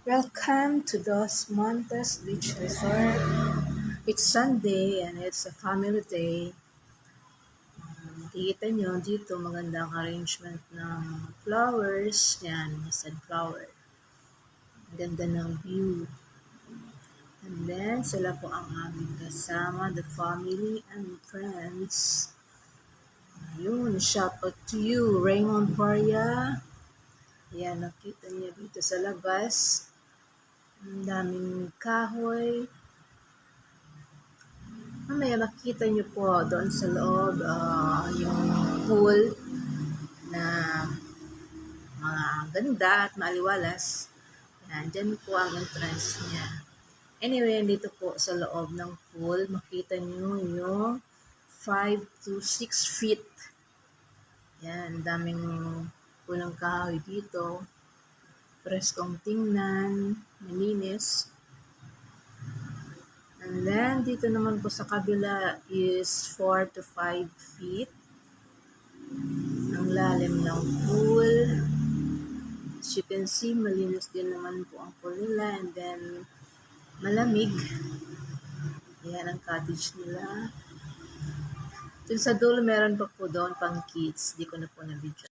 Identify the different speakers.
Speaker 1: Welcome to Dos Montes Beach Resort. It's Sunday and it's a family day. Kita nyo dito magandang arrangement ng flowers. Yan, sunflower. Ang ganda ng view. And then, sila po ang aming kasama, the family and friends. Ayun, shout out to you, Raymond Paria. Yan, nakita niyo dito sa labas. Ang daming kahoy. Mamaya makita niyo po doon sa loob yung pool na mga ganda at maliwalas. Yan, dyan po ang entrance niya. Anyway, dito po sa loob ng pool, makita niyo yung 5 to 6 feet. Yan, daming punong kahoy dito. Preskong tingnan, malinis. And then, dito naman po sa kabila is 4 to 5 feet. Ang lalim ng pool. As you can see, malinis din naman po ang pool nila. And then, malamig. Ayan ang cottage nila. Dun sa dulo, meron pa po doon pang kids. Di ko na po na-video.